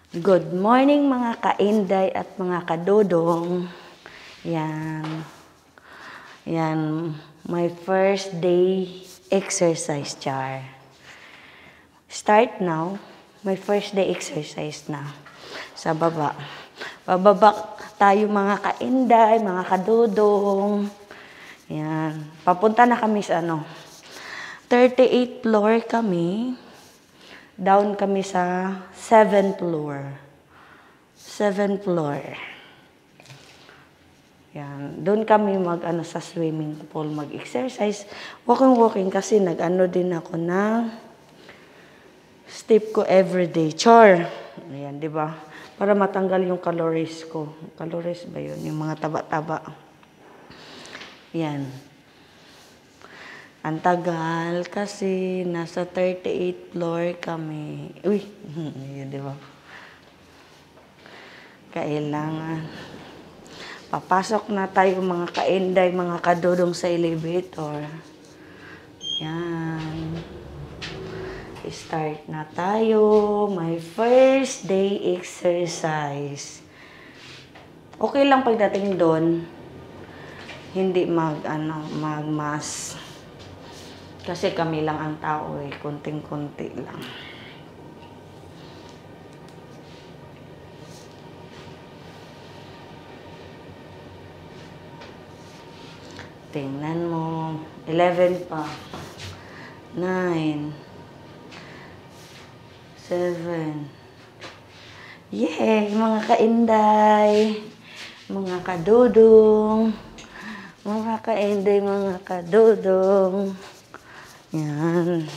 Good morning mga kainday at mga kadodong. Yan. Yan. My first day exercise char. Start now. My first day exercise na. Sa baba. Pababa tayo mga kainday, mga kadodong. Yan. Papunta na kami sa 38th floor kami. Down kami sa 7th floor. 7th floor. Yan. Doon kami sa swimming pool, mag-exercise. Walking kasi din ako ng step ko everyday. Char. Ayan, di ba? Para matanggal yung calories ko. Calories ba yun? Yung mga taba-taba. Yan. Ang tagal kasi nasa 38th floor kami. Uy, yun di ba? Kailangan. Papasok na tayo mga kainday, mga kadodong sa elevator. Yan. Start na tayo. My first day exercise. Okay lang pagdating doon, hindi magmas. Kasi kami lang ang tao konting-konti lang. Tingnan mo, 11 pa. 9 7. Yay, mga kainday, mga kadodong, mga kainday, mga kadodong. Yan.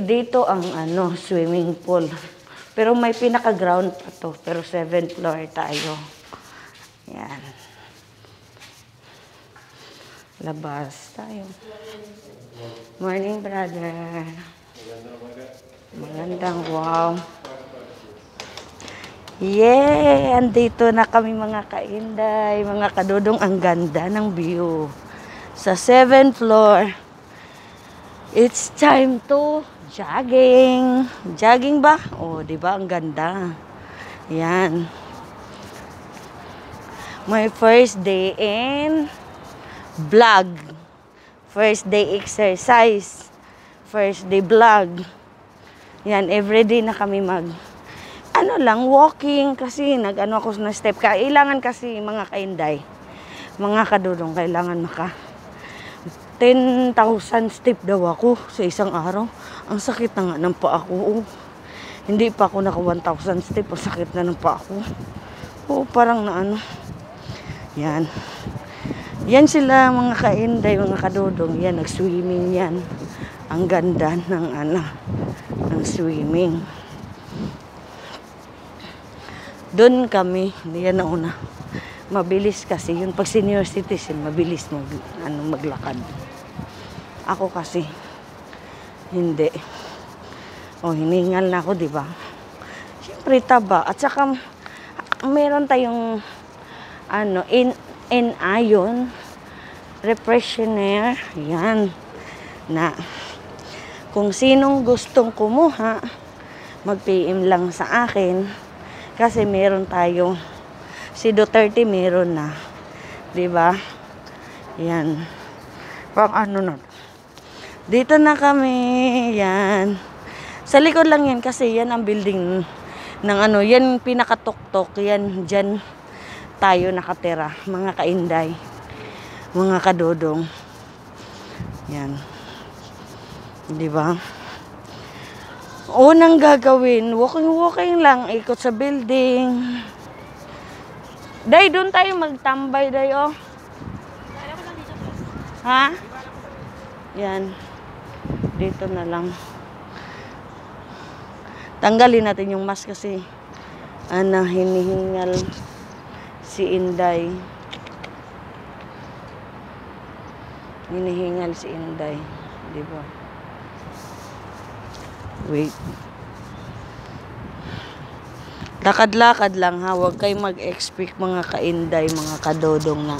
Dito ang swimming pool. Pero may pinaka-ground pa to. Pero 7th floor tayo. Yan. Labas tayo. Morning, brother. Magandang, wow. Yay! Andito na kami mga kainday, mga kadodong. Ang ganda ng view. Sa 7th floor, it's time to jogging. Jogging ba? Oh, di ba? Ang ganda. Yan. My first day in vlog. First day exercise. First day vlog. Yan, everyday na kami walking kasi ako na step. Kailangan kasi mga kainday, mga kadudong, kailangan 10,000 step daw ako sa isang araw. Ang sakit na nga ng paa ko. Hindi pa ako naka 1,000 step. Ang sakit na ng paa ko. Parang Yan. Yan sila mga kainday, mga kadodong. Yan, nag-swimming yan. Ang ganda ng ng swimming. Doon kami, yan na una. Mabilis kasi yun. Pag senior citizen, mabilis maglakad. Ako kasi, hindi. Hiningal na ako, di ba? Siyempre, taba. At saka, meron tayong, in iron, refreshener, yan, na, kung sinong gustong kumuha, mag-PM lang sa akin, kasi meron tayo, si Duterte meron na, di ba? Yan. Pang dito na kami, yan. Sa likod lang yan kasi yan ang building ng yan pinakatuktok, yan dyan tayo nakatira, mga kainday, mga kadodong. Yan. Di ba? Unang gagawin, walking lang, ikot sa building. Day, doon tayo magtambay, day, oh. Ha? Yan. Dito na lang. Tanggalin natin yung mask kasi hinihingal si Inday. Hinihingal si Inday. Di ba? Wait. Lakad-lakad lang ha. Huwag kayo mag-expect mga kainday, mga kadodong na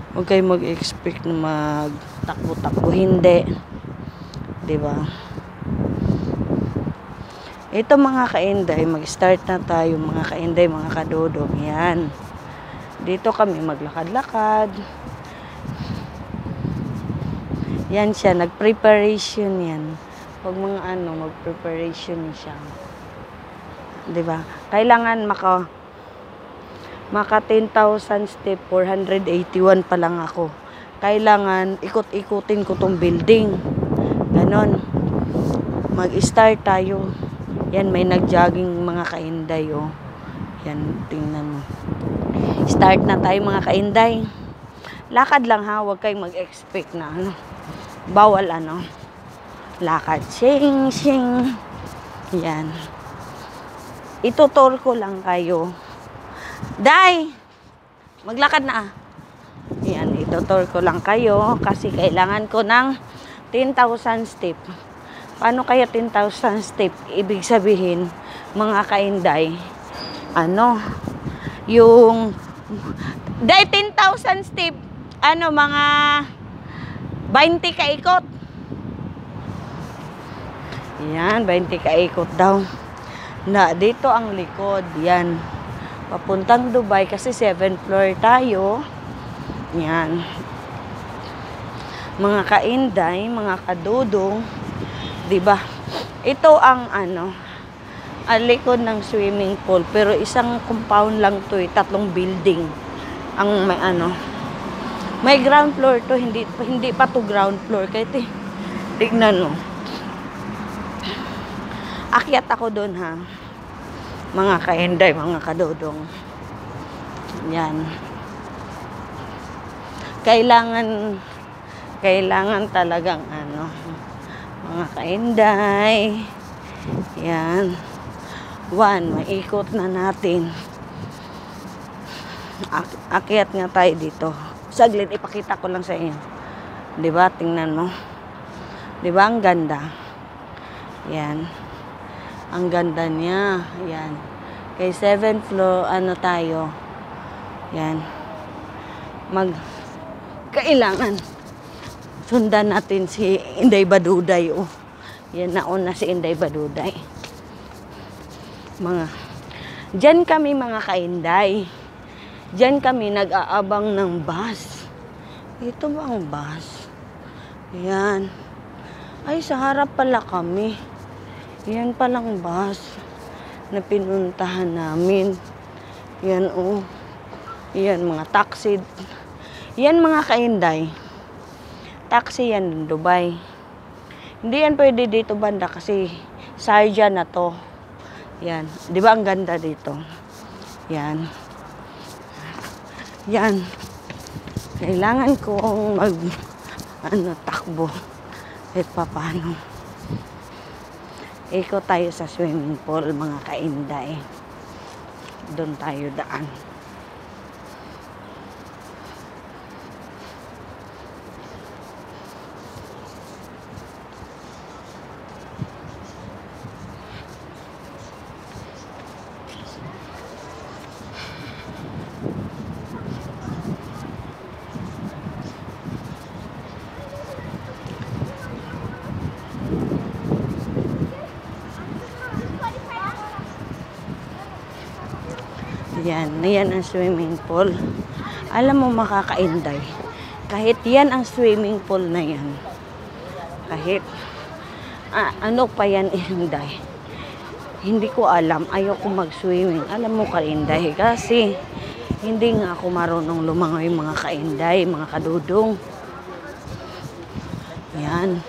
huwag kayo mag-expect na magtakbo-takbo. Hindi. 'Di ba? Ito mga kainday, mag-start na tayo mga kainday, mga kadodong. Yan. Dito kami maglakad-lakad. Yan siya, nag-preparation yan. Pag mga mag-preparation siya. 'Di ba? Kailangan maka 10,000 step, 481 pa lang ako. Kailangan ikot-ikutin ko tong building. Ganon. Mag-start tayo. Yan, may nag-jogging mga kainday, oh. Yan, tingnan mo. Start na tayo mga kainday. Lakad lang ha, huwag kayong mag-expect na bawal lakad. Shing, shing. Yan. Itutur ko lang kayo. Day! Maglakad na. Yan, itutur ko lang kayo kasi kailangan ko ng 10,000 step. Paano kaya 10,000 step? Ibig sabihin, mga kainday, yung day 10,000 step, mga 20 kaikot. Yan, 20 kaikot daw. Dito ang likod, yan. Papuntang Dubai kasi 7th floor tayo. Yan. Mga kainday, mga kadudong, 'di ba? Ito ang ang likod ng swimming pool, pero isang compound lang 'to, 3 building. Ang may ground floor 'to, hindi pa 'to ground floor kahit tignan mo. Akyat ako doon ha. Mga kainday, mga kadodong. Yan. Kailangan talagang mga kainday. Yan. Maikot na natin. Akyat nga tayo dito. Saglit, ipakita ko lang sa inyo. 'Di ba? Tingnan mo. 'Di ba ang ganda? Yan. Ang ganda niya. Yan. Kay 7th floor, tayo. Yan. Kailangan sundan natin si Inday Baduday. Oh. Yan, nauna si Inday Baduday. Diyan kami mga kainday. Diyan kami nag-aabang ng bus. Ito ba ang bus? Yan. Ay, sa harap pala kami. Yan palang bus na pinuntahan namin. Yan, oh. Yan, mga taxi. Yan, mga kainday. Taxi yan, Dubai. Hindi yan pwede dito banda kasi Sharjah na to. Yan. Di ba ang ganda dito? Yan. Yan. Kailangan kong takbo. Kahit paano. Ikot tayo sa swimming pool, mga kainday. Doon tayo daan. Yan ang swimming pool. Alam mo makakainday. Kahit yan ang swimming pool na yan. Kahit pa yan inday. Hindi ko alam. Ayoko mag-swimming. Alam mo kainday. Kasi hindi nga ako marunong lumangoy mga kainday, mga kadudong. Yan.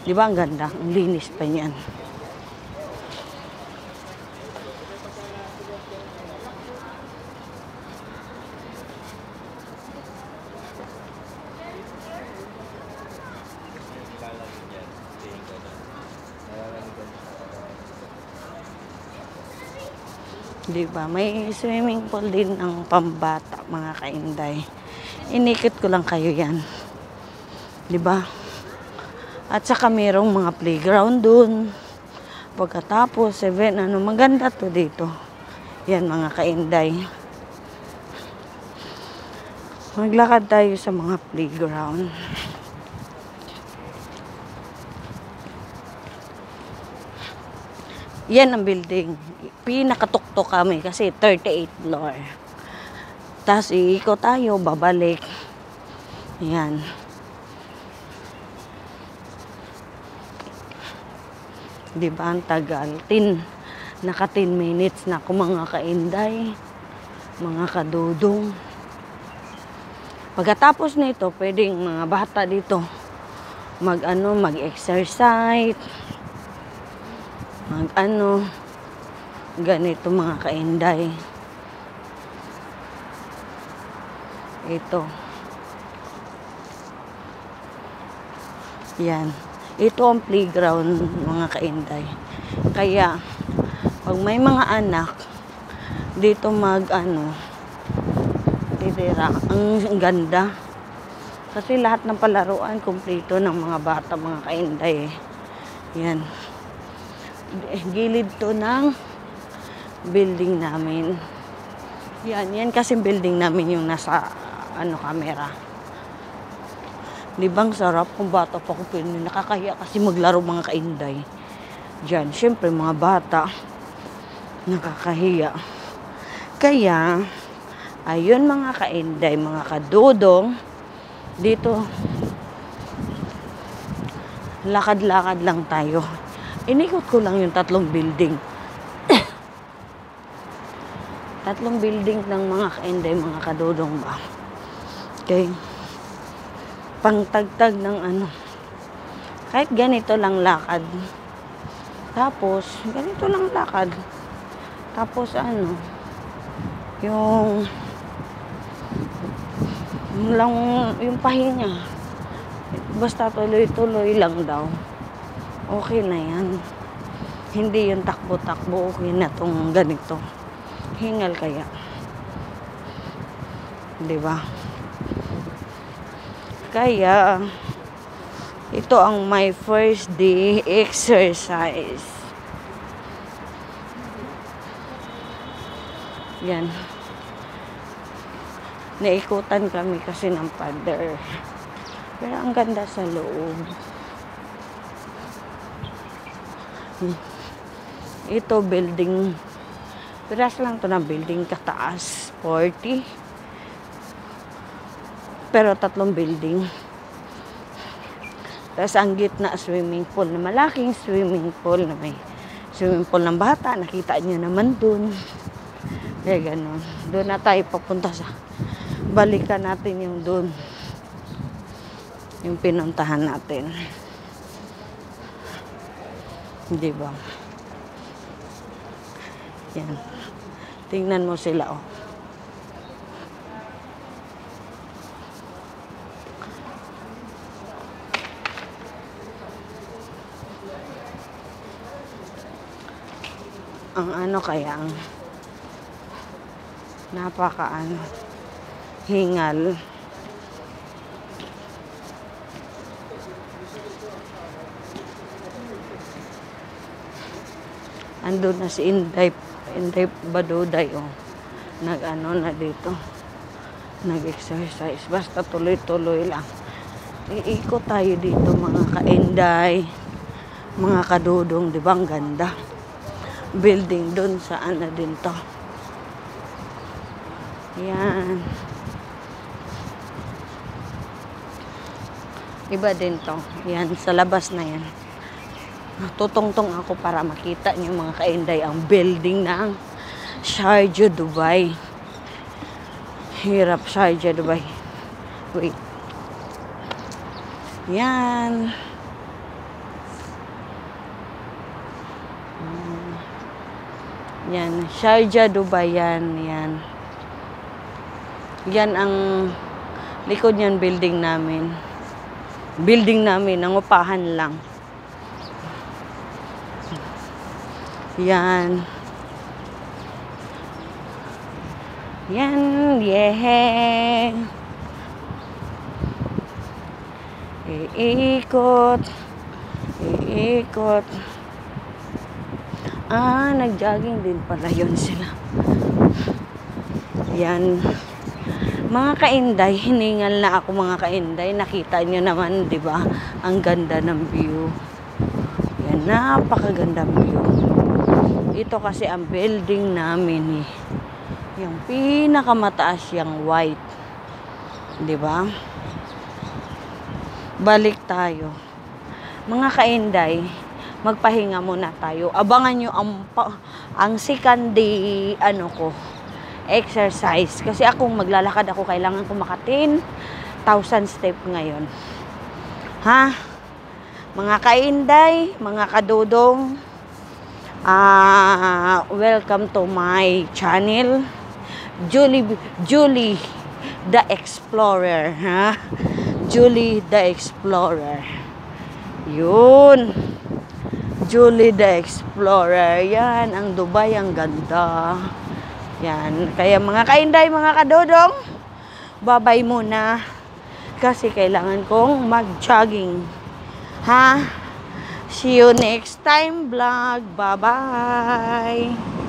Di ba ang ganda? Ang linis pa yan. Diba? May swimming pool din ng pambata, mga kainday. Inikot ko lang kayo yan. Diba? At saka mayroong mga playground dun. Pagkatapos, maganda to dito. Yan, mga kainday. Maglakad tayo sa mga playground. Yan ang building. Pinakatuktok kami kasi 38th floor. Tapos iikot tayo, babalik. Yan. Diba ang tagal? Naka 10 minutes na ako mga kainday, mga kadudong. Pagkatapos nito, pwedeng mga bata dito mag-exercise, ganito mga kainday. Ito. Yan. Ito ang playground mga kainday. Kaya, pag may mga anak, dito titira. Ang ganda. Kasi lahat ng palaruan, kumpleto ng mga bata, mga kainday. Yan. Gilid to ng building namin. Yan kasi building namin yung nasa, camera. Di bang sarap kung bata pa ko nakakahiya kasi maglaro mga kainday. Diyan, syempre mga bata, nakakahiya. Kaya, ayun mga kainday, mga kadudong, dito, lakad-lakad lang tayo. Inikot ko lang yung 3 building. 3 building ng mga kainday, mga kadudong ba. Okay. Pangtagtag ng kahit ganito lang lakad. Tapos, ganito lang lakad. Tapos yung pahinga. Basta tuloy-tuloy lang daw. Okay na yan. Hindi yung takbo-takbo. Okay na tong ganito. Hingal kaya. Diba? Kaya, ito ang my first day exercise. Yan. Naikutan kami kasi ng pader. Pero ang ganda sa loob. Ito building. Piras lang to ng building kataas. 40. Pero 3 building. Tapos ang gitna swimming pool na malaking swimming pool na may swimming pool ng bata. Nakita nyo naman dun. Kaya ganun. Doon na tayo papunta sa balikan natin yung dun. Yung pinuntahan natin. Hindi ba? Yan. Tingnan mo sila ang kaya ang hingal. Andun na si Inday Baduday na dito. Nag-exercise. Basta tuloy-tuloy lang. Iikot tayo dito mga kainday, mga kadudong, di ba ang ganda? Building dun sa din to. Yan. Iba din to. Yan, sa labas na yan. Tutungtong ako para makita niyo mga kainday ang building ng Sharjah, Dubai. Hirap Sharjah, Dubai. Wait. Yan. Yan, Sharjah, Dubai yan. Yan ang likod niyan building namin. Ang upahan lang. Yan. Yeah. Iikot. Nag-jogging din pala yun sila. Yan. Mga kainday, hiningal na ako mga kainday. Nakita nyo naman, di ba? Ang ganda ng view. Yan, napakagandang view. Ito kasi ang building namin eh. Yung pinakamataas yung white. 'Di ba? Balik tayo. Mga kainday, magpahinga muna tayo. Abangan nyo ang second day, exercise. Kasi ako, maglalakad ako, kailangan ko maka 10,000 step ngayon. Ha? Mga kainday, mga kadodong, welcome to my channel. Julie the Explorer, ha? Julie the Explorer. Yun. Julie the Explorer. Yan, ang Dubai, ang ganda. Yan. Kaya mga kainday, mga kadodong, babay muna. Kasi kailangan kong mag-jogging. Ha? See you next time vlog. Bye-bye.